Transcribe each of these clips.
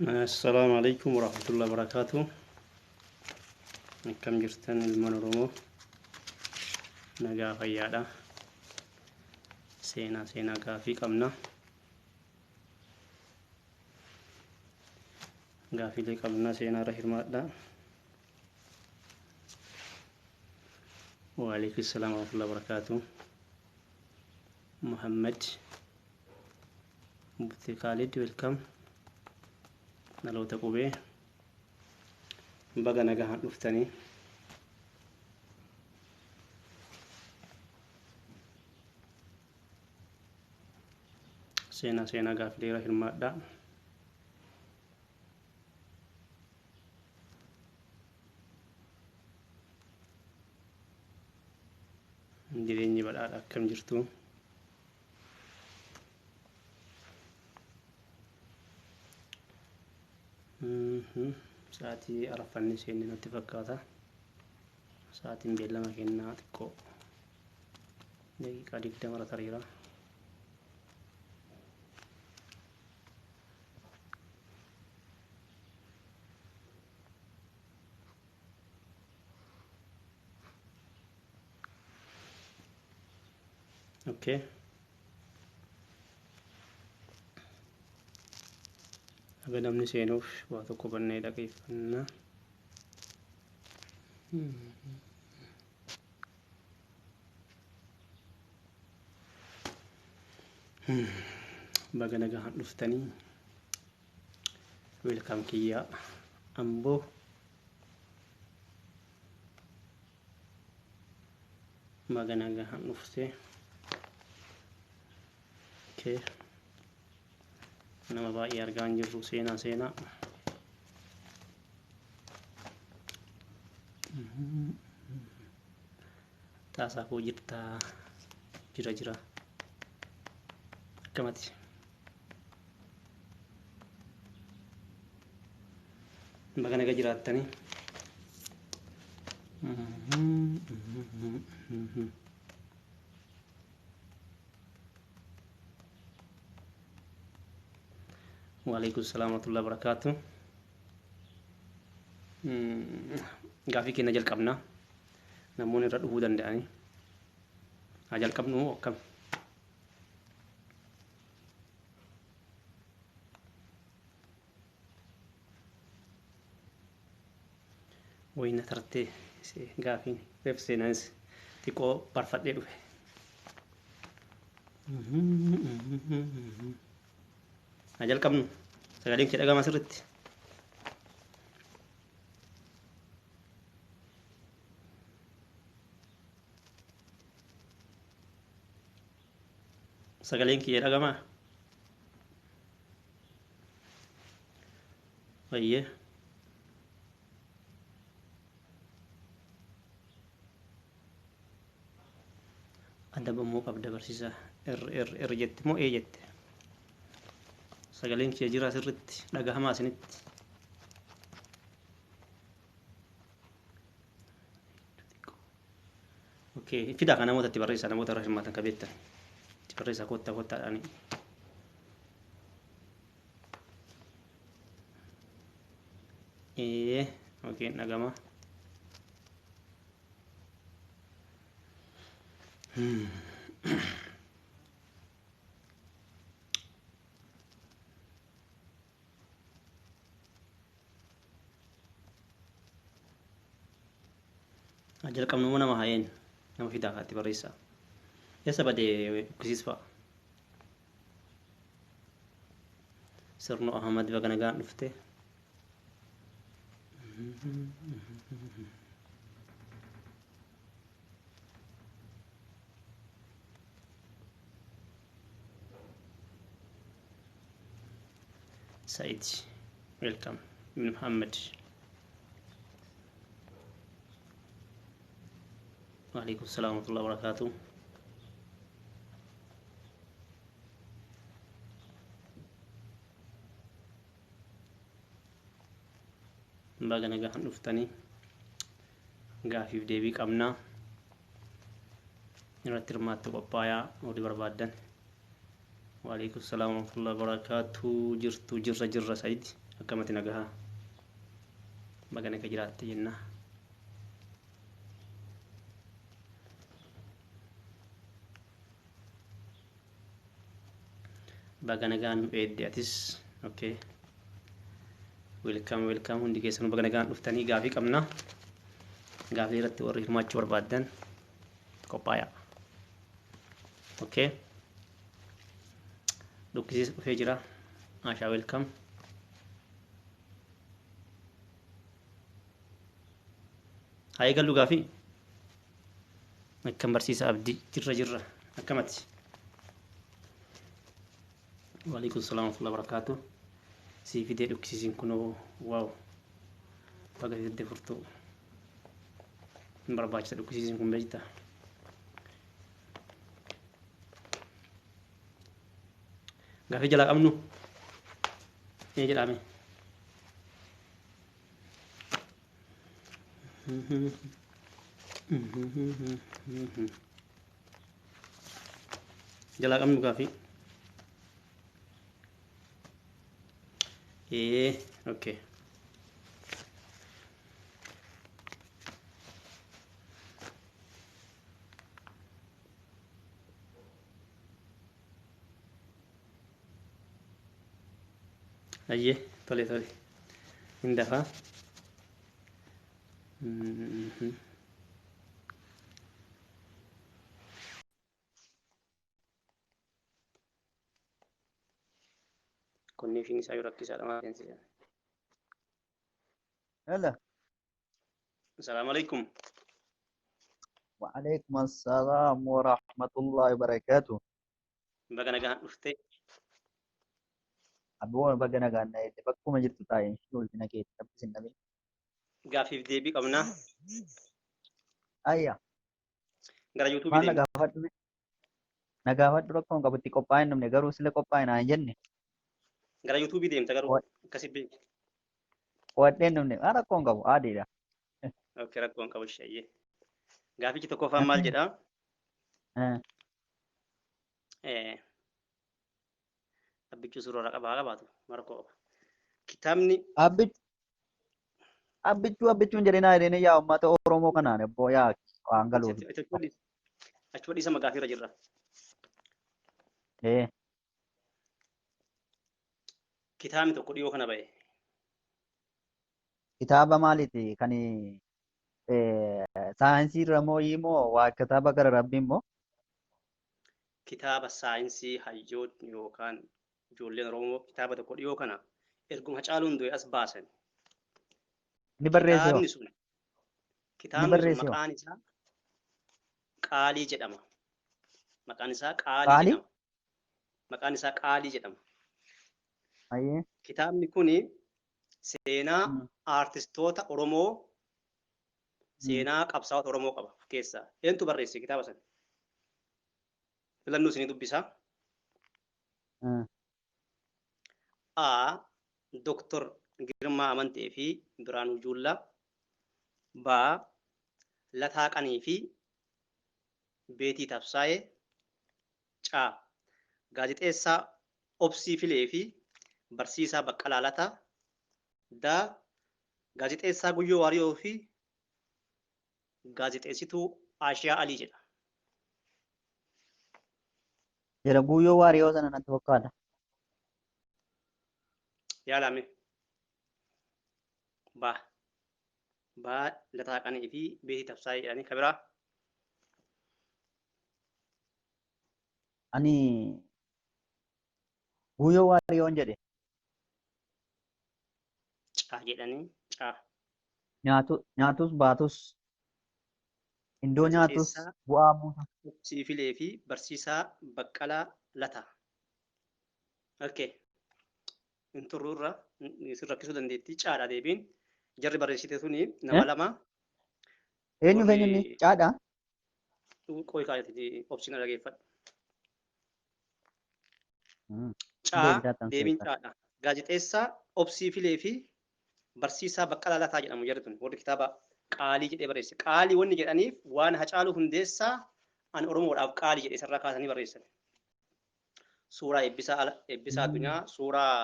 السلام عليكم ورحمة الله وبركاته. كم جرتن المنورمو نجا فيادا سينا كافي كمنا كافي لي كمنا سينا رحير مادا. وعليكم السلام ورحمة الله وبركاته. محمد مفتي خالد ويلكم نلو تقوبي بقى نجاح نفتني سينا قافلي راه المادة نديريني بالآلة كم جرتو ساعتي عرفني سيني نتفكاتا ساعتي بيلا ما كنا تكو دقيقة ديك مرة تريرا اوكي أبدا من سينوف واتوكو بني دقيقة baga naga dhuftanii welcome kiyya ambo baga naga dhufte okay nama baay'ee argaa jirru seenaa taasaa koo jirtaa jira akkamati baga naga jiraattanii Waalaikumsalam warahmatullahi wabarakatuh. Gaafii keenya jalqabna namoonni irra dhufuu danda'ani haa jalqabnu akkam wayna tartee gaafiin reef seenaanis xiqqoo barfadhee dhufe haa jalqabnu sagaleen kee dhagama sirritti sagaleen kee dhagama wayyee adabamuu qabda barsiisa irra jette moo ee jette sagaleen kee jira sirritti dhagahamaa isinitti okay fidaa kana namoota itti barreessaa namoota irra hirmaatan qabeettan itti barreessaa kottaadhaani okay dhagama jalqabnu mana mahayeen nama fidaa kaatti barreessaa eessa badee kusiisfaa sirno ahmad baga nagaan dhufte Said welcome Ibn Muhammad Waalaikumsalam warahmatullahi wabarakatuh. Baga nagaan dhuftanii gaafiif deebii qabnaa irratti hirmaattu qophaayaa odii barbaaddan Waalaikumsalam warahmatullahi wabarakatuh. Jirra Said akkamatti nagahaa bagana ka jiraatte jenna. Bagana gaan eedde atis okay. Welcome hundi keessanuu bagana gaan dhuftanii gaafii qabna. Gaafii irratti warri hirmaachuu barbaadan qophaa'aa. Okay. Dukkisiis dhufee jira. Ashaa welcome. Haa eegallu gaafii. Akkam barsiisa abdii jirra akkamatti. Waalaikum salaam wa rahmatullahi wa barakatuh. Si fidee dukkisiisin kunoo waaw. Baga fidee furtuu. Hin barbaachisa dukkisiisin kun beektaa. Gaafii jalaa qabnu ee jedhame jalaa qabnu gaafii okay. Aye, tole. Indafa. Connection isaa yoo rakkisaadha maal jensiisa. Hello. Assalamu alaikum. Wa alaikum assalam wa rahmatullahi wa barakatuh. Baga nagaan dhufte. Abboon baga nagaan dhufte bakkuma jirtu taa'ee ulfina kee tabbisin dhabe. Gaafiif deebii qabna. Ayya. Gara YouTube Maal deemna. nagaafadhu rakkoon qabutti qophaa'ee namni garuu sila qophaa'ee naan jenne. Gara YouTube deemta garuu akkasi beeku. Wadheen namni rakkoon qabu aadiidha. Okay, rakkoon qabu shayyee. Gaafichi tokkoffaan maal jedhaa? Abbichuu suuraa qabaatu markoo qaba. Kitaabni Abbichuun jedhinaa jedhanii yaa uummata Oromoo kanaan ebboo yaa waan galuuf. Achi wadhiisa magaafiirra jirra. Kitaabni tokko dhiyoo kana ba'e. Kitaaba maaliiti kan saayinsii irra moo waa kitaaba gara rabbiin moo? Kitaaba saayinsii hayyootni yookaan ijoolleen Oromoo kitaaba tokko dhiyoo kana erguma Hacaaluun du'e as baasan. Ni barreesse Kitaabni sun maqaan isaa Qaalii jedhama. Maqaan isaa Qaalii jedhama. Kitaabni kuni seenaa aartistoota Oromoo seenaa qabsaa'ota Oromoo qaba keessaa. Eentu barreesse kitaaba sana? Filannoo isinii dubbisaa. A. Dr. Girmaa Amantee fi Biraanuu Juullaa. B. Lataa Qanii fi Beetii Tabsaayee. C. Gaazixeessaa Obsii Filee fi Barsiisaa Baqqalaa Lataa. D. Gaazixeessaa Guyyoo Waariyoo fi gaazixeessituu Aashiyaa Alii jedha. Jira Guyyoo Waariyoo sana natti fakkaata. Yaalame. Baa Lataa Qanii fi Beetii Tabsaayee jedhanii kan biraa. Ani Guyyoo Waariyoon jedhe. Caa jedhanii caa. Nyaatus baatus iddoo nyaatus bu'aa buusa. Siifilee fi Barsiisaa Baqqalaa Lataa. Okay. Inturruurra isin rakkisuu dandeettii caadha deebiin. Jarri barreessite suni nama lama. Eenyu fayyadamni caadha? Qoy kaayatti obsiina dhageeffadhu. Deebiin caadha. Gaazixeessaa Obsii Filee fi Barsiisaa Baqqalaa Lataa jedhamu jarri tun warri kitaaba Qaalii jedhee barreesse. Qaalii wanni jedhaniif waan Hacaaluu Hundeessaa an Oromoodhaaf Qaalii jedhee sarara kaasanii barreessan. Suuraa eebbisaa addunyaa, suuraa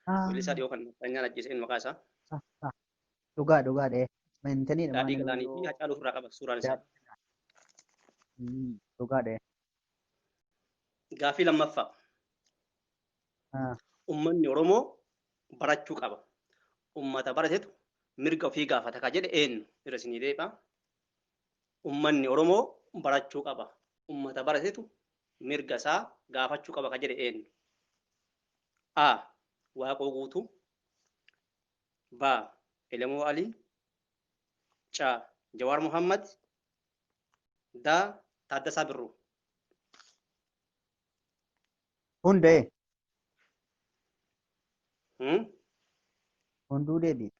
Weellisaa dhiyoo kan Daanyaan ajjeeseen maqaa isaa. Dhugaa dhugaa dhee. Mentanii Daadhii maal Galaanii fi yoo Hacaaluu ofirraa qaba suuraan isaa. dhugaa dhee. Gaaffii lammaffaa. Uummanni Oromoo barachuu qaba. Uummata baratetu mirga ofii gaafata ka jedhe eenyu? Irra isinii deebi'a. Uummanni Oromoo barachuu qaba. Uummata baratetu mirga isaa gaafachuu qaba ka jedhe eenyu? A. Waaqoo Guutuu. B. Elemoo Alii. C. Jawaar Muhammad. D. Taaddasaa Birruu. Hundee. Hmm? Hunduu deebii.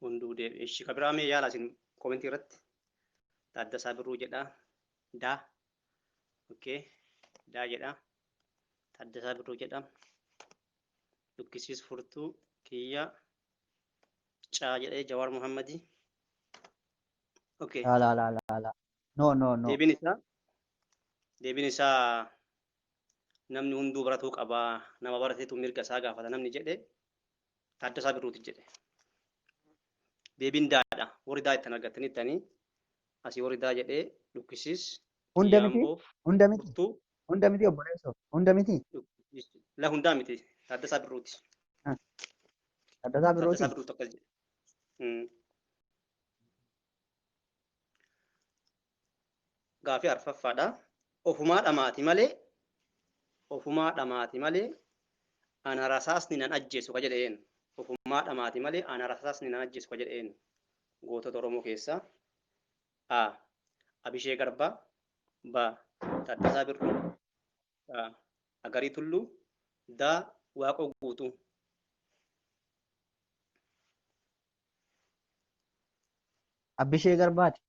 Hunduu deebi'e. Ishii kabiraa mee yaala isin komentii irratti. Taaddasaa Birruu jedha. Daa. Okay. Daa jedha. Taaddasaa Birruu jedha. Dukkisiis Furtuu Kiyya. Caa jedhee Jawaar Muhammadii. Okay. La. No. Deebiin isaa namni hunduu baratuu qaba. Nama barateetu mirga isaa gaafata namni jedhe Taaddasaa Birruuti jedhe. Deebiin daadha. Warri daa ittiin argatanittanii asii warri daa jedhee dukkisiis. Hunda miti. Hunda miti. Furtuu. Hunda miti obboleessoo. Hunda miti. La hundaa miti. Taaddasaa Birruuti. Taaddasaa Birruuti. Taaddasaa Birruuti akkas jedhe. Gaaffii arfaffaadha. Ofumaa dhamaati malee ana rasaasni nan ajjeesu ka jedhe eenyu? Ofumaa dhamaati malee ana rasaasni nan ajjeesu ka jedhe eenyu? Gootota Oromoo keessaa A. Abishee Garbaa. B. Taaddasaa Birruu. C. Agarii Tulluu. D. Waaqoo Guutuu. Abishee Garbaati.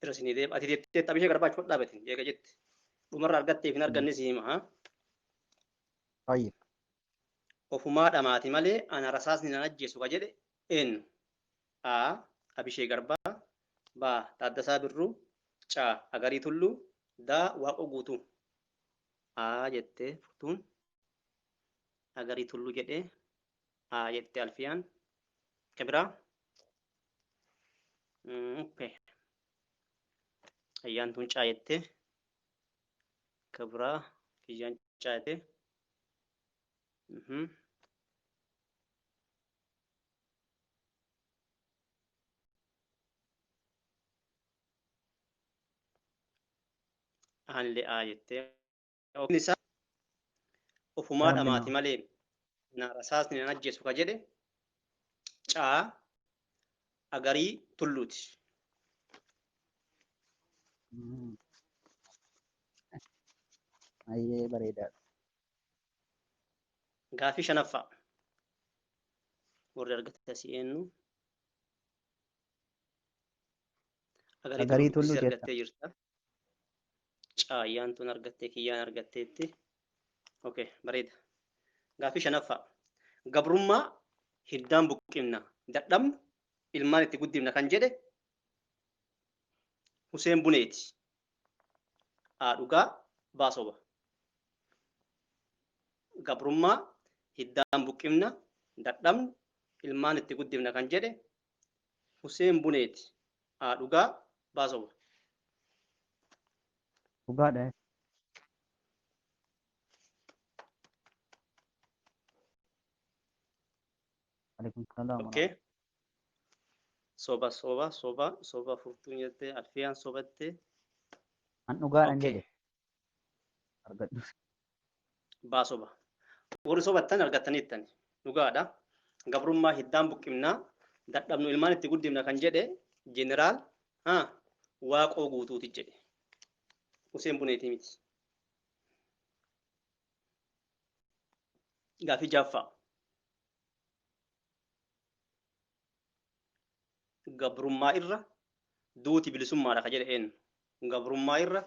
Irra isinii deema. Ati jettee Abishee Garbaa achi dhaabate jeeqa jette. Dhumarra argatteef hin arganne si hima. Fayya. Ofumaa dhamaati malee ana rasaasni nan ajjeesu ka jedhe eenyu? A. Abishee Garbaa. B. Taaddasaa Birruu. C. Agarii Tulluu. D. Waaqoo Guutuu. A jettee Furtuun. Agarii Tulluu jedhee A jettee Alfiyaan. Kabiraa. Ayyaantuun C jettee. Kabiraa. Kiyyaan C jettee. Aanillee A jettee. Ofumaa dhamaati malee na rasaasni nan ajjeesu ka jedhe C. Agarii Tulluuti. Baay'ee bareedaadha. Gaaffii shanaffaa. Warri argatte asii eenyu? Agarii Tulluu argattee jirta. Ayyaantuun argattee Kiyyaan argatteetti. Okay, bareeda. Gaaffii shanaffaa. Gabrummaa hiddaan buqqifna dadhabnu ilmaan itti guddifna kan jedhe Huseen Buneeti. A. Dhugaa. B. Soba. Gabrummaa hiddaan buqqifna dadhabnu ilmaan itti guddifna kan jedhe Huseen Buneeti. A. Dhugaa. B. Soba. Dhugaadha. Okay. Soba Furtuun jettee Alfiyaan sobattee. An dhugaadhaan jedhe. Argadhu. B. Soba. Warri sobattan argattaniittan dhugaadha. Gabrummaa hiddaan buqqifnaa dadhabnu ilmaan itti guddifna kan jedhe Jeneraal Waaqoo Guutuuti jedhe. Huseen Buneetii miti. Gaaffii jaaffaa. Gabrummaa irra duuti bilisummaadha ka jedhe eenyu? Gabrummaa irra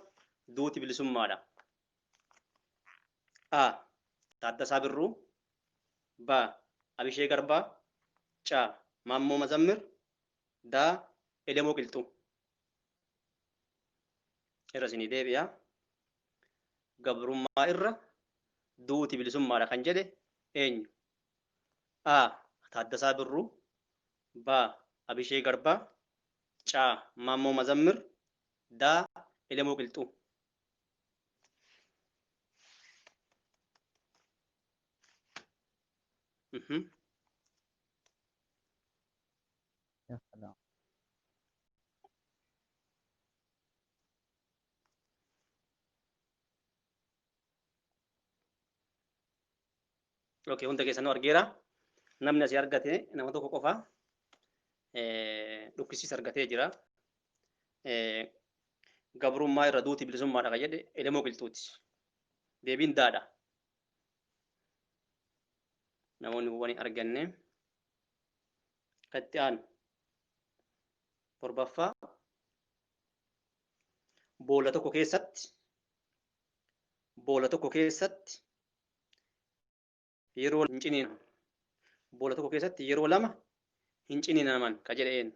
duuti bilisummaadha. A. Taaddasaa Birruu. B. Abishee Garbaa. C. Maammoo Mazammir. D. Elemoo Qilxuu. Irra isinii deebi'a. gabrummaa irra duuti bilisummaadha kan jedhe eenyu? A. Taaddasaa Birruu. B. Abishee Garbaa. C. Maammoo Mazammir. D. Elemoo Qilxuu. Ya salam. Okay, hunda keessanuu argeera. Namni asii argate nama tokko qofa. Dhukkisiis argatee jira. Gabrummaa irra duuti bilisummaadha kan jedhe Elemoo Qilxuuti. Deebiin daadha. Namoonni waan arganne katti aanu torbaffaa boolla tokko keessatti yeroo hin ciniinaman boolla tokko keessatti yeroo lama hin ciniinaman ka jedhe eenyu?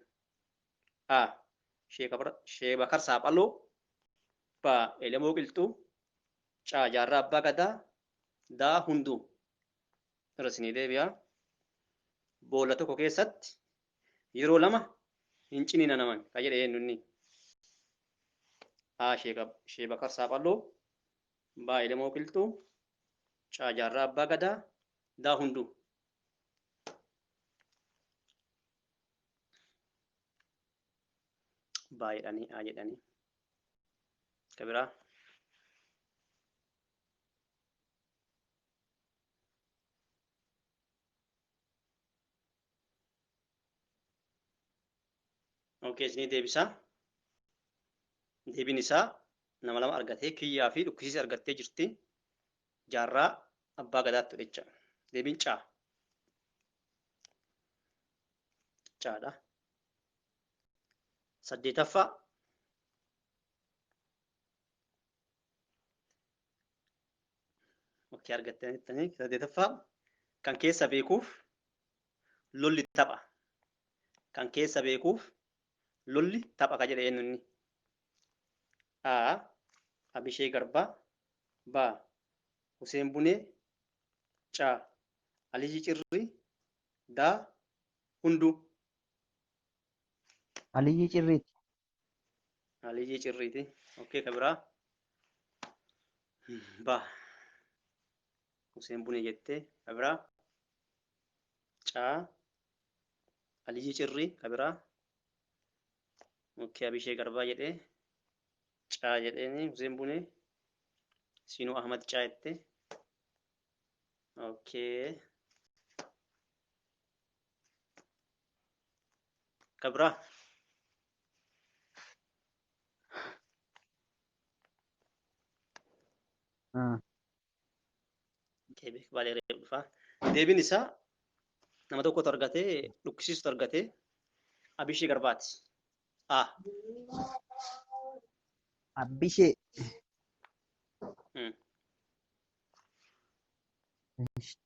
A. Sheebakar Saaphaloo. B. Elemoo Qilxuu. C. Jaarraa Abbaa Gadaa. D. Hunduu. Irra isinii deebi'a. Boolla tokko keessatti yeroo lama hin ciniinaman ka jedhe eenyu inni? A. Sheebakar Saaphaloo. B. Elemoo Qilxuu. C. Jaarraa Abbaa Gadaa. D. Hunduu. Baay'edhanii A jedhanii. Ka biraa. Okay, isinii deebisa. Deebiin isaa nama lama argatee kiyyaa fi dhukkisiis argattee jirti. Jaarraa Abbaa Gadaatti jecha. Deebiin C. C'dha. Saddeetaffaa okay, argattanii saddeetaffaa kan keessa beekuuf lolli tapha. Kan keessa beekuuf lolli tapha ka jedhe eenyu inni? A. Abishee Garbaa. B. Huseen Bunee. C. Aliyyi Cirrii. D. Hunduu. Aliyyi Cirriiti. Aliyyi Cirriiti. Okay, ka biraa. B. Huseen Bunee jettee ka biraa. C. Aliyyi Cirrii ka biraa. Okay, Abishee Garbaa jedhee C jedheeni Huseen Bunee. Sinuu Ahmad C jettee. Okay. Ka biraa. Deebiin isaa nama tokkotu argatee dhukkisiistu argatee Abishee Garbaati. A. Abishee.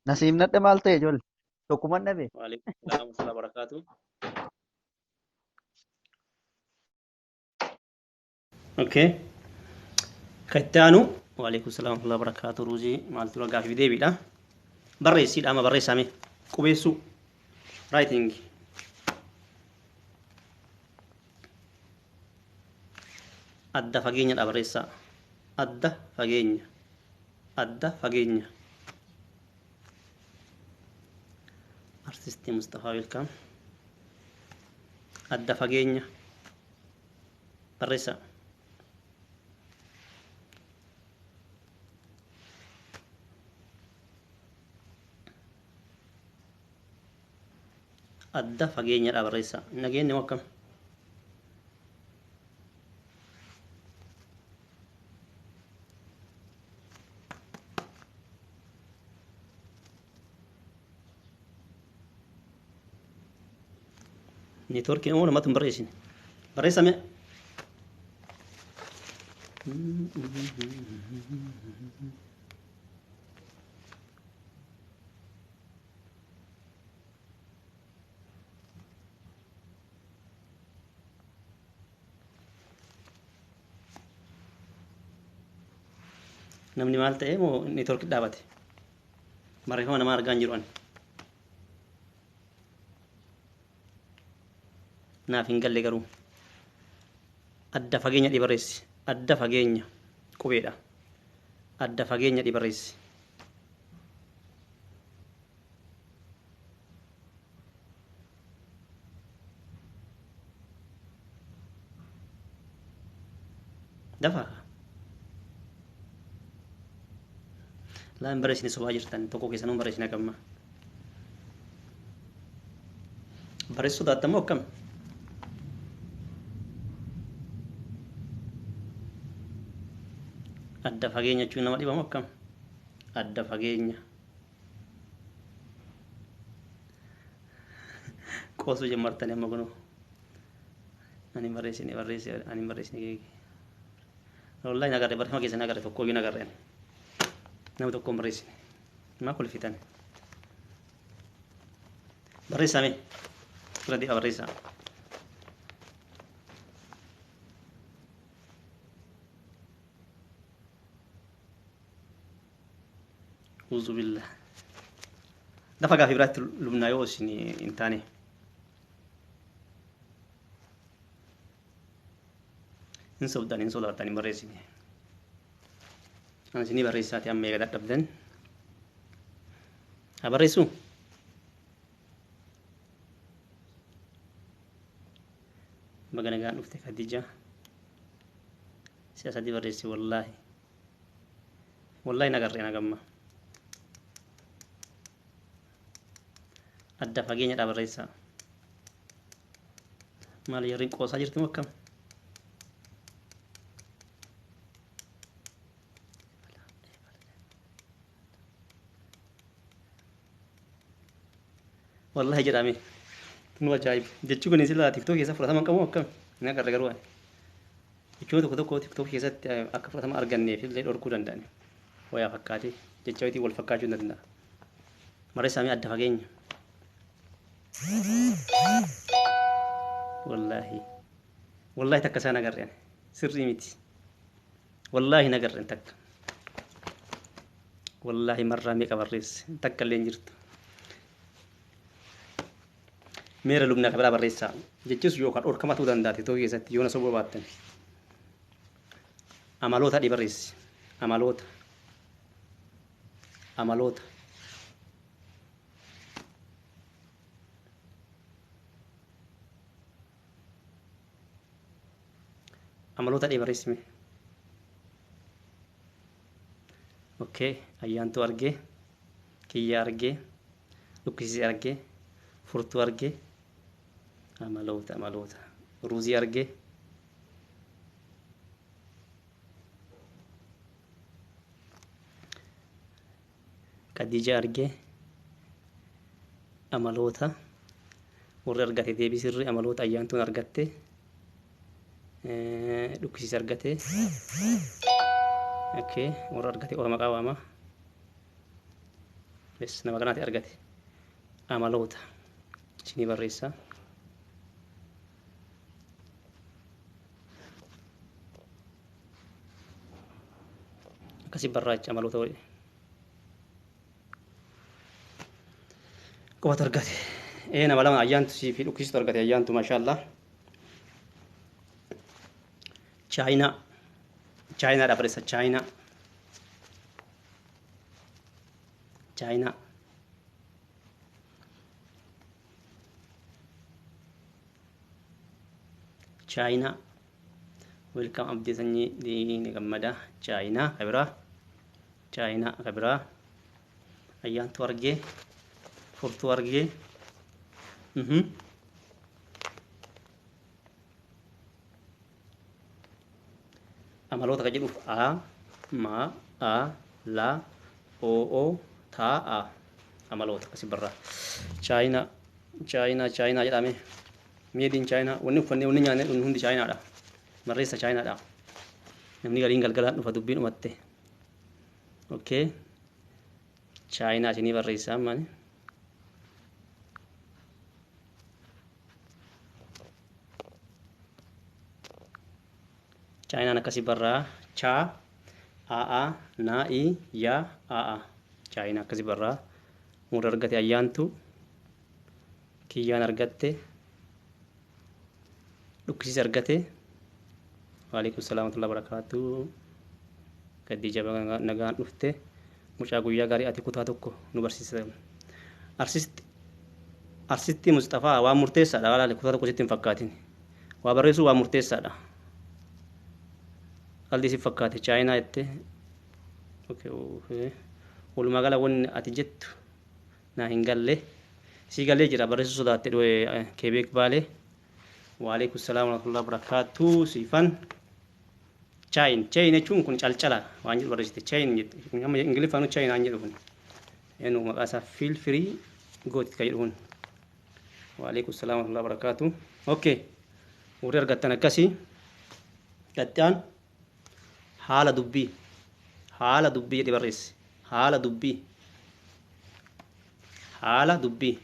Nasiibnadhe maal ta'e ijoollee? Tokkuman dhabe. Waalaikum salaam wa rahmatullahi wa barakaatu. Okay. Kan itti aanu waalaikum salaam wa rahmatullahi wa barakaatu. Ruuzii maaltu ragaa fi deebiidha. Barreessiidha ama barreessame qubeessuu writing. Adda fageenyadha barreessaa. Adda fageenya. Adda fageenya. Artistii Mustafaa Welkaam. Adda fageenya. Barreessaa. Adda fageenyadha barreessaa. Nageenyi akkam? Networking mau namatu barreessin. Barreessame. namni maal ta'e moo neetworkii dhaabate barreeffama namaa argaa hin jiru ani naaf hin galle garuu adda fageenya dhibarreessi adda fageenya qubeedha adda fageenya dhibarreessi dafa laan barreessine sobaa jirtan tokko keessanuun barreessine akamma barreessuu sodaattammoo akkam adda fageenya jechuun nama dhibamu akkam adda fageenya qoosuu jammartanii amma kunoo ani barreessine wallahi nagarre barreeffama keessa nagarre tokko iyyuu nagarreen nama tokkoon barreessine maa kolfitan barreessame irra dee'a barreessaa uzu billah dafa gaafii biraatti lubnaa yoo isin hin taane hin sobdan hin sodaattan hin barreessine ani isinii barreessaati amma eega dadhabdan haa barreessuu baga nagaan dhufte Khadija si'a sadii barreessi wallaahi nagarree nagamma adda fageenya dha barreessaa maal yarriin qoosaa jirti moo akkam wallahi jedhame nu ajaa'ib jechuu kun sila tiktok keessa fudhatama qabu akkam hin agarre garuu jechuun tokko tiktok keessatti akka fudhatama arganneef illee dhorkuu danda'an wayaa fakkaate jecha wayitii wal fakkaachuu hin danda'a barreessaa adda fageenya wallahi takka isaa nagarreen sirrii miti wallahi nagarreen takka wallahi marraa meeqa barreesse takka illee hin jirtu meera lubnaa kabiraa barreessaa jechis yookaan dhorkama ta'uu danda'a tiktok keessatti yoo na soboo baattan amaloota dhi barreessi amaloota amaloota dhi barreessime okay ayyaantuu argee kiyya argee dhukkisii argee furtuu argee amaloota ruuzii argee Khadija argee amaloota warri argate deebii sirrii amaloota ayyaantuun argatte dhukkisiis argate okay warri argate orma qaawama bes nama kanaati argate amaloota isinii barreessaa akkasi barraacha amaloota wali qofatu argate nama lama ayyaantu sii fi dhukkisiistu argate ayyaantu maashaallah China dha barreessa China welcome abdii sanyii diini gammada China kabira ayyaantu argee furtuu argee amaloota ka jedhuuf a ma a la o ta a amaloota kasi barraa China jedhame made in China wanni uffanne wanni nyaanne dhun hundi China dha barreessa China dha namni galiin galgalaan dhufa dubbiin dhumatte okay China isinii barreessaa mani China akkasi barraa cha aa naa'i yaa aa chaayinaa akkasi barraa muura argate ayyaantu kiyyaan argatte dhukkisiis argate waalaikum salaam wa rahmatullahi wa barakaatu Khadija nagaan dhufte mucaa guyyaa gaarii ati kutaa tokko nu barsiisa arsisti Mustafaa waan murteessaadha walaale kutaa tokko sitti hin fakkaatin waa barreessuu waan murteessaadha qalbii si fakkaate chaayinaa jette walumaa gala wanni ati jettu naa hin galle si galee jira barreessuu sodaatte dho'e keebeek baalee waalaikum salaam wa rahmatullahi wa barakaatu siifan chayin jechuun kun calcala waan jedhu barreessite chayin jette amma ingiliffaan chayin aan jedhu kun enu maqaa isaa feel free gootit ka jedhu kun waalaikum salaam wa rahmatullahi wa barakaatu okay warri argattan akkasii gatta'an haala dubbii jedhe barreesse haala dubbii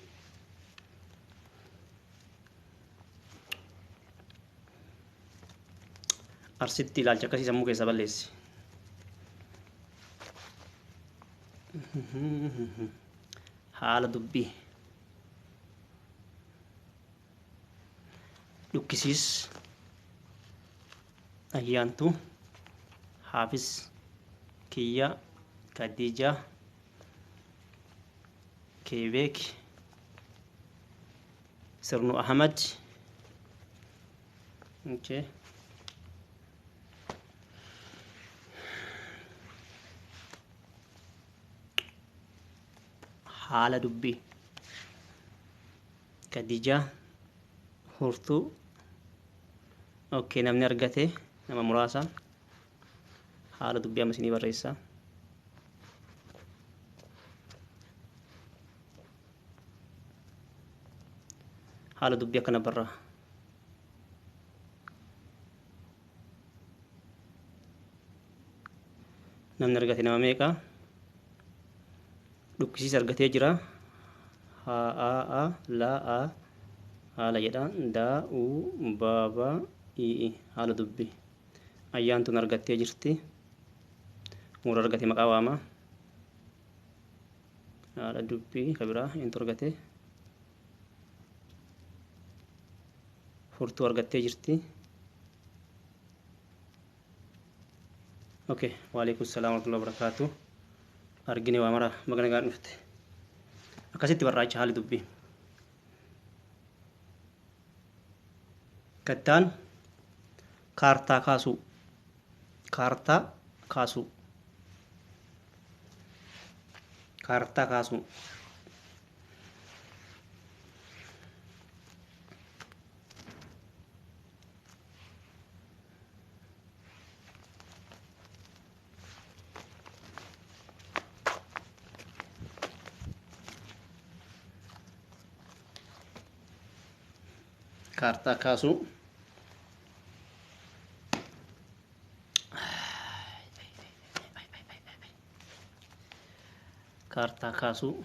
arsitti ilaalcha akkasii sammuu keessa balleessi haala dubbii dhukkisiis ayyaantu haafis kiyya Khadija keebeek sirnu ahmad okay haala dubbii Khadija hortuu okay namni argate nama muraasa haala dubbii amma isinii barreessa haala dubbii akkana barraa namni argate nama meeqa dhukkisiis argatee jira haa laa haala jedha daa'uu baaba ii haala dubbii ayyaantuun argattee jirti muura argate maqaa waama haala dubbii kabiraa intu argate furtuu argattee jirti okay waalaikum salaam wa rahmatullahi wa barakaatu argine waa mara magana gaan dhufte akkasitti barraacha haali dubbii kattaan kaartaa kaasuu kaartaa kaasuu kaartaa kaasuu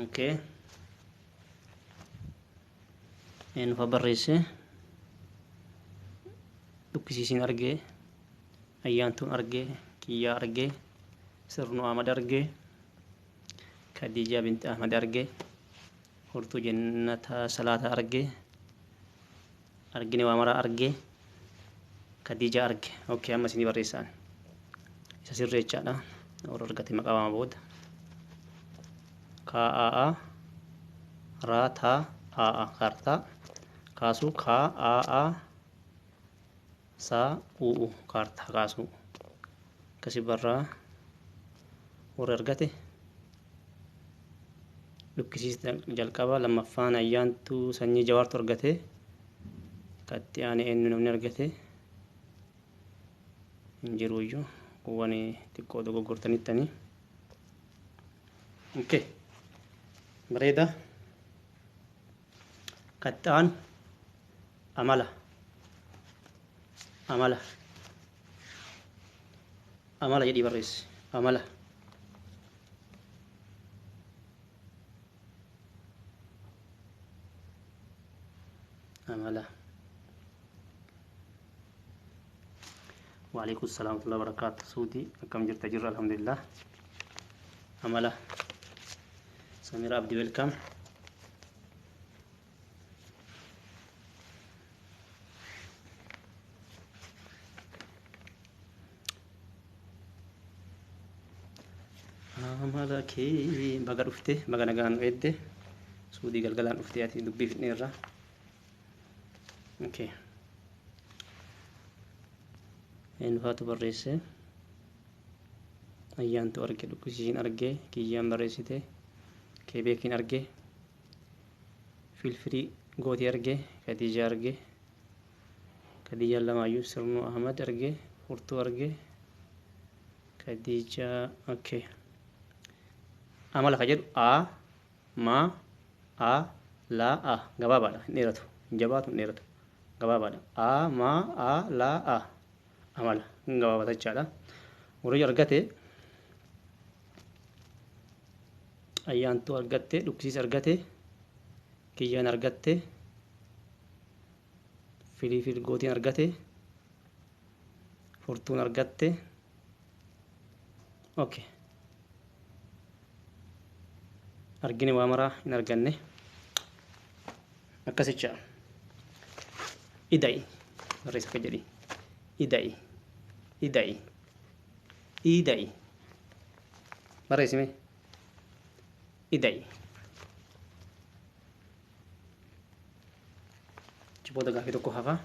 okay nufa barreesse dhukkisiisiin argee ayyaantuun argee kiyyaa argee sirnu ahmad argee Khadija binti ahmad argee hortuu jannata salaata argine waa mara argee Khadija arge okay amma isinii barreessaan isa sirreechaadha warra argate maqaa waama booda kaa raataa kaartaa kaasuu kaa saa kaartaa kaasuu akkasi barraa warra argate dhukkisiis jalqaba lammaffaan ayyaantuu sanyii jawaartu argate katti aane eenyu namni argate hin jiruyyuu kuwwan xiqqoo dogoggortanittanii okay bareeda kattaan amala jedhii barreessi amala وعليكم السلام ورحمة الله وبركاته. سودي كم جرت جرة الحمد لله. عمله سمير عبدي ويلكم. عمله كي بقى رفته بقى نجان ويده سودي قلقلان رفته أتي دبي في النيرة. أوكي إن فاتو بريسة أيان تو أرجع لكوسين أرجع كيان بريسته كيبيكين أرجع في الفري قوتي أرجع كديجة أرجع كديجة لما يوسرنو أحمد أرجع فورتو أرجع كديجة أوكي عمل خجل ما لا جوابنا نيرتو جواب نيرتو جوابنا ما لا عمل جواب تجعله ورجع أرجعته أيان تو أرجعته لوكسيس أرجعته كيان أرجعته في الجوتين أرجعته فورتون أرجعته أوكي أرجعني وامرة إن أرجعني أكسيتشا إداي رئيس كجري إداي مرة اسمه إداي coba dagang itu ko haka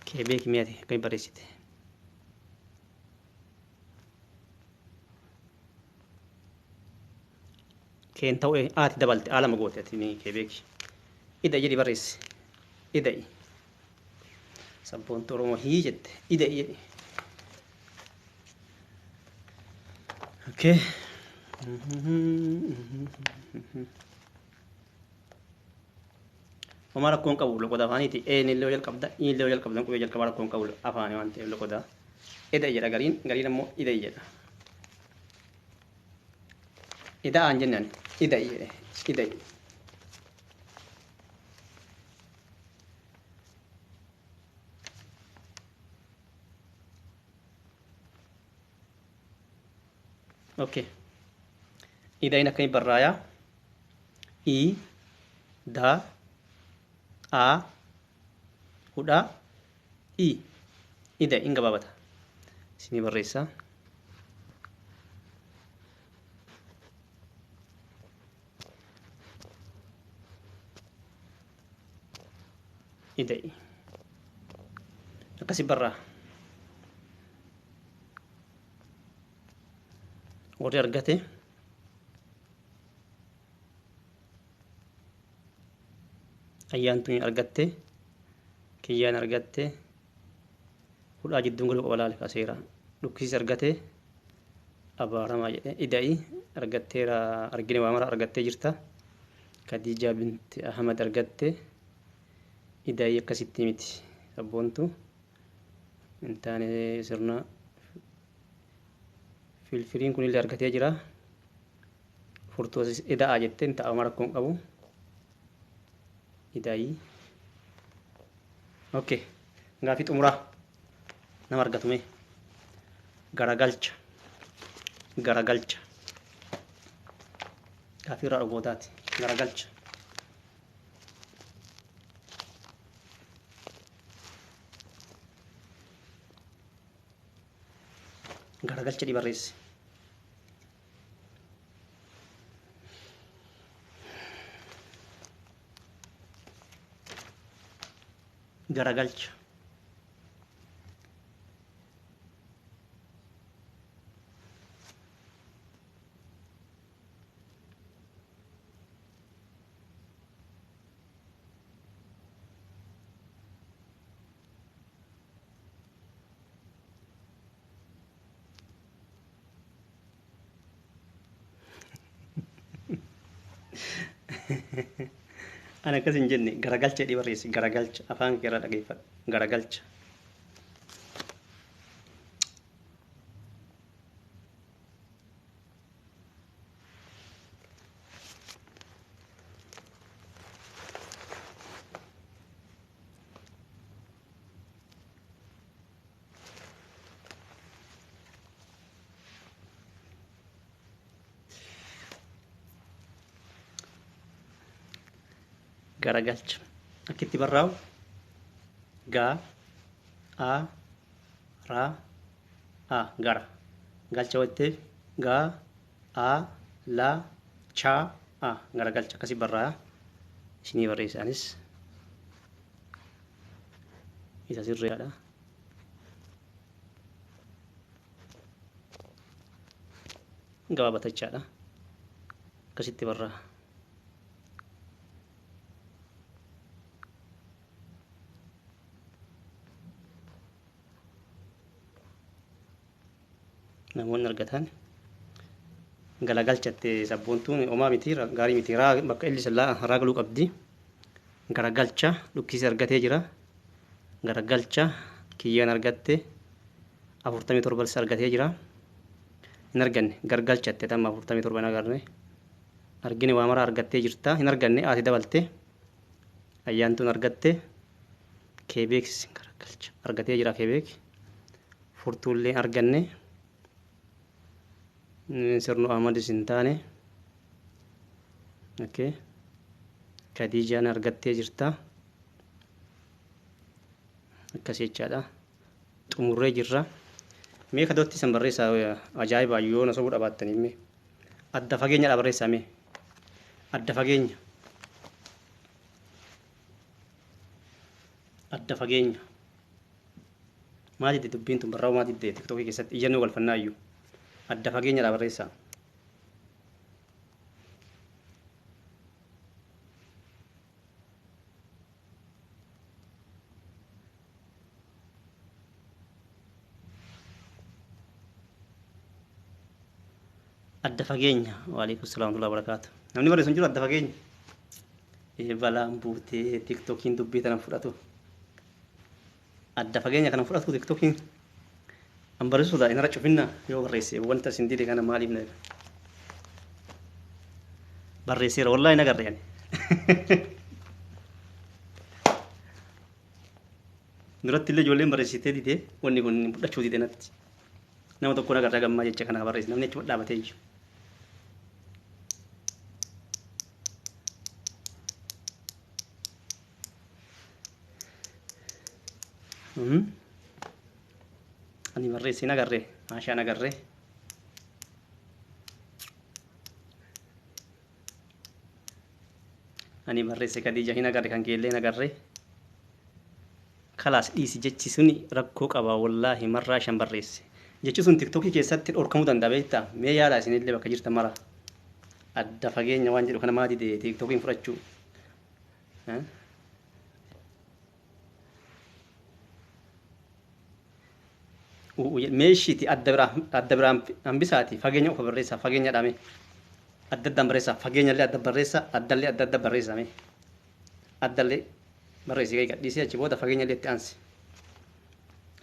kebe kimiyati kay barisite كين تو إيه دبلت على ما قلت يعني كيبيك إذا جري بريس إذا سبون تورو هيجت إذا أوكي وما ركون قبول لو كذا فاني تي إيه نيلو يل كبدا نيلو يل كبدا كوي يل كبار كون قبول أفاني وانتي لو كذا إذا جرا غارين مو إذا جرا إذا أنجنان إذا أوكي إذا إنك كين برايا إي دا هدا إي إذا إنك بابتا سيني بريسا إذا أكسي برا warri argate ayyaantuni argatte kiyyaan argatte hudhaa jidduun galu qabalaale kaseera dhukkisiis argate abaaramaa jedhe ida'i argatteera argine waa mara argattee jirta Khadija binti Ahmad argatte ida'i akkasitti miti sabboontu intaane sirna filfiliin kun illee argatee jira furtoosis ida'aa jettee inta amara kun qabu ida'i okay gaafii xumuraa nama argatume garagalcha gaafii irraa dhugootaati garagalcha garagalcha barreessi garagalcha Ana akkas hin jenne garagalcha jedhii barreessi garagalcha afaan kee irraa dhageeffadhu garagalcha garagalcha akkitti barraa'u ga a ra a gara galcha watteef ga a la cha a garagalcha akkasi barraa'a isinii barreessaanis isa sirriidha. Gabaabatachaadha akkasitti barraa'a. Namoonni argatan galagalchatte sabboontuun homaa miti gaarii miti bakka illi sallaa raagaluu qabdi. Garagalcha dhukkisi argatee jira. Garagalcha kiyyaan argatte 47 argatee jira. Hin arganne gargalchatte tamma 47 hin agarne argine waa mara argattee jirta hin arganne ati dabalte ayyaantuun argatte keebeek garagalcha argatee jira keebeek furtuullee arganne sirnu Ahmadis hin taane okay Khadijaan argattee jirta akkas jechaadha xumurree jirra. Mee kadootti san barreessaa ajaa'iba yoo na sobuu dhaabattanii mee adda fageenya dha barreessaa mee adda fageenya maal jedhe dubbiin tun barraa'u maal jedhe tiktokii keessatti iyyannoo galfannaa iyyuu adda fageenya dha barreessaa. Adda fageenya waalaikum salaam warahmatullahi wabarakatuh. Namni barreessu hin jiru adda fageenya balaan buutee tiktokiin dubbii tana fudhatu adda fageenya kana fudhatu tiktokiin an barreessuudha in irra cufinna yoo barreesse wanta isin dide kana maaliif na barreesseera wallaahi nagarre yani duratti illee ijoolleen barreessitee dide wanni kun fudhachuu dide natti nama tokko nagarra gammaa jecha kana barreesse namni achi dhaabatee jiru. Ani barreessi nagarre maashaa nagarre ani barreesse Khadija hin agarre kan keellee nagarre kalaas dhiisi jechi suni rakkoo qaba wallaahi marraa shan barreesse jechi sun tiktokii keessatti dhorkamuu danda'a beektaa mee yaala isinillee bakka jirtan mara adda fageenya waan jedhu kana maa dide tiktokiin fudhachuu meeshiti adda biraan hambisaati fageenya ufa barreessaa fageenya dhame adda addaan barreessaa fageenyallee adda barreessaa addallee adda barreessame addallee barreessi gadi gadhiisee achi booda fageenyallee itti aansi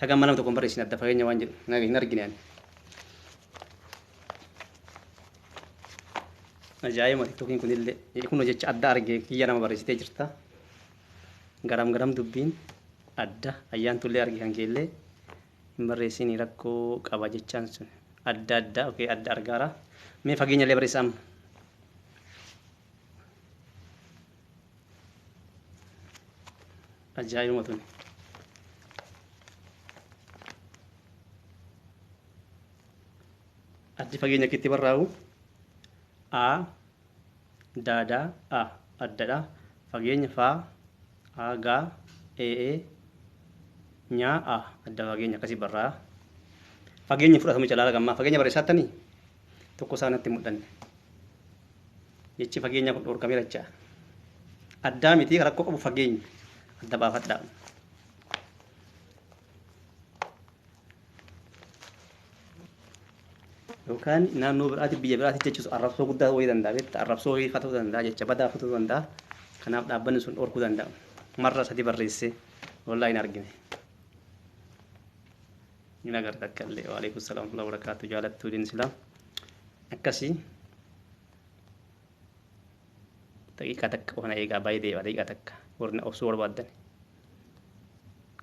haga mana tokko barreessin adda fageenya waan jedhu hin argine ani ajaa'iba tiktokiin kunillee kun jecha adda argee kiyya nama barreessitee jirta garam dubbiin adda ayyaantullee arge kan keellee hin barreessini rakkoo qaba jechaan sun adda okay adda argaara mee fageenyallee barreessaa ajaa'iba tun addi fageenya akkitti barraa'u a daada a addadha fageenya fa aga nyaa a adda fageenya akkasii barraa'a fageenya fudhatamu calaala gammaa fageenya barreessaattanii tokko isaanatti mul'anne jechi fageenya kun dhorkamee rachaa addaa miti rakkoo qabu fageenya adda baafadhaa yookaan naannoo biraatti biyya biraatti jechuus arrabsoo guddaa wayii danda'a beektaa arrabsoo wayii ta'uu danda'a jecha badaa ta'uu danda'a kanaaf dhaabbanni sun dhorkuu danda'a marra sadi barreessee wallaahi hin argine ini agar takkalle waalaikum salaam warahmatullahi wabarakatuh jaalattuu din silaam akkasii daqiiqaa takka ona eegaa baay'ee deebi'a daqiiqaa takka warna obsuu barbaadan